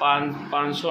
500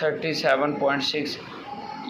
37.6،